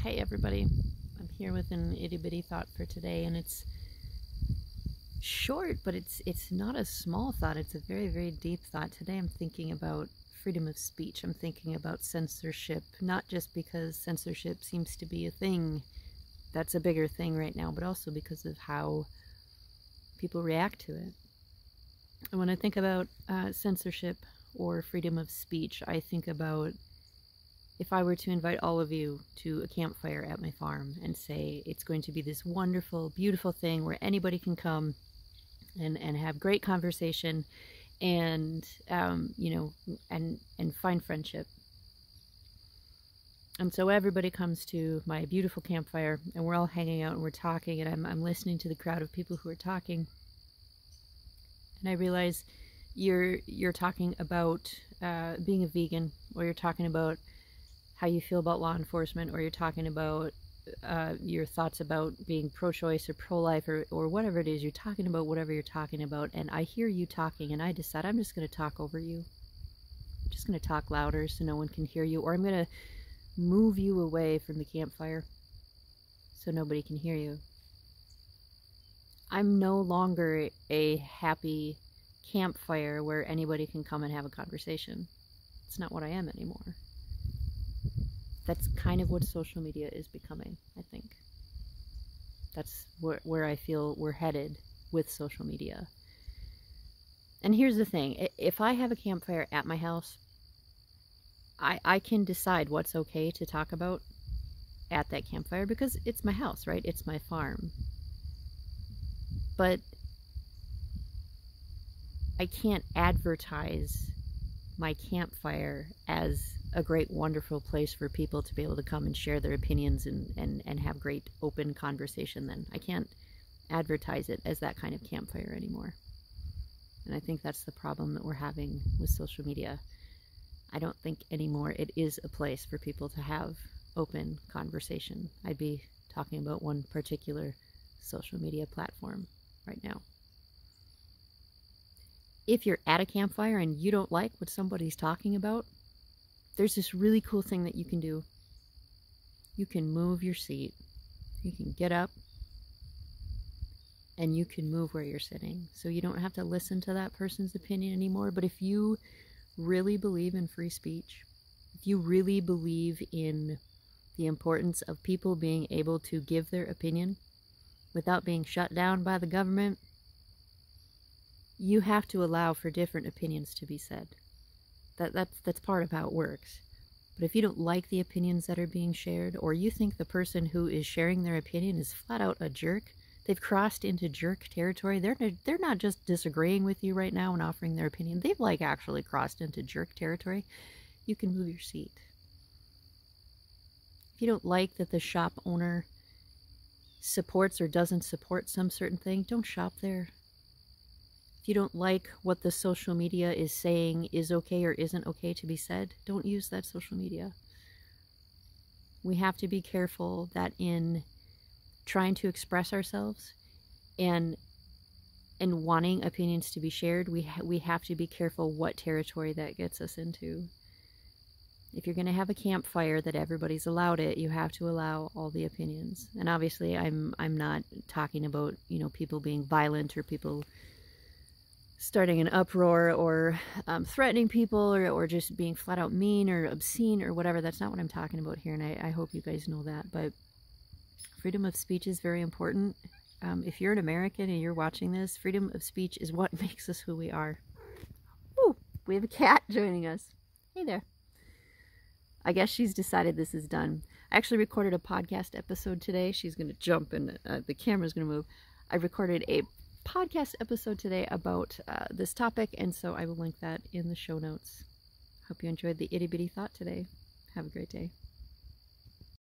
Hey everybody, I'm here with an itty bitty thought for today, and it's short, but it's not a small thought. It's a very, very deep thought. Today I'm thinking about freedom of speech. I'm thinking about censorship, not just because censorship seems to be a thing that's a bigger thing right now, but also because of how people react to it. And when I think about censorship or freedom of speech, I think about if I were to invite all of you to a campfire at my farm and say it's going to be this wonderful, beautiful thing where anybody can come and have great conversation and, and find friendship. And so everybody comes to my beautiful campfire and we're all hanging out and we're talking, and I'm listening to the crowd of people who are talking. And I realize you're talking about being a vegan, or you're talking about how you feel about law enforcement, or you're talking about your thoughts about being pro-choice or pro-life, or whatever it is. You're talking about whatever you're talking about, and I hear you talking, and I decide I'm just going to talk over you. I'm just going to talk louder so no one can hear you, or I'm going to move you away from the campfire so nobody can hear you. I'm no longer a happy campfire where anybody can come and have a conversation. It's not what I am anymore. That's kind of what social media is becoming, I think. That's where I feel we're headed with social media. And here's the thing. If I have a campfire at my house, I can decide what's okay to talk about at that campfire because it's my house, right? It's my farm. But I can't advertise my campfire as a great, wonderful place for people to be able to come and share their opinions and have great open conversation then. I can't advertise it as that kind of campfire anymore. And I think that's the problem that we're having with social media. I don't think anymore it is a place for people to have open conversation. I'd be talking about one particular social media platform right now. If you're at a campfire and you don't like what somebody's talking about, there's this really cool thing that you can do. You can move your seat. You can get up and you can move where you're sitting. So you don't have to listen to that person's opinion anymore. But if you really believe in free speech, if you really believe in the importance of people being able to give their opinion without being shut down by the government, you have to allow for different opinions to be said. That's part of how it works. But if you don't like the opinions that are being shared, or you think the person who is sharing their opinion is flat out a jerk, they've crossed into jerk territory, they're not just disagreeing with you right now and offering their opinion, they've like actually crossed into jerk territory, you can move your seat. If you don't like that the shop owner supports or doesn't support some certain thing, don't shop there. If you don't like what the social media is saying is okay or isn't okay to be said, don't use that social media. We have to be careful that in trying to express ourselves and wanting opinions to be shared, we have to be careful what territory that gets us into. If you're going to have a campfire that everybody's allowed it, you have to allow all the opinions. And obviously I'm not talking about, people being violent or people starting an uproar or threatening people or just being flat out mean or obscene or whatever. That's not what I'm talking about here, and I hope you guys know that. But freedom of speech is very important. If you're an American and you're watching this, freedom of speech is what makes us who we are. Ooh, we have a cat joining us. Hey there. I guess she's decided this is done. I actually recorded a podcast episode today. She's going to jump and the camera's going to move. I recorded a podcast episode today about this topic, and so I will link that in the show notes. Hope you enjoyed the itty bitty thought today. Have a great day.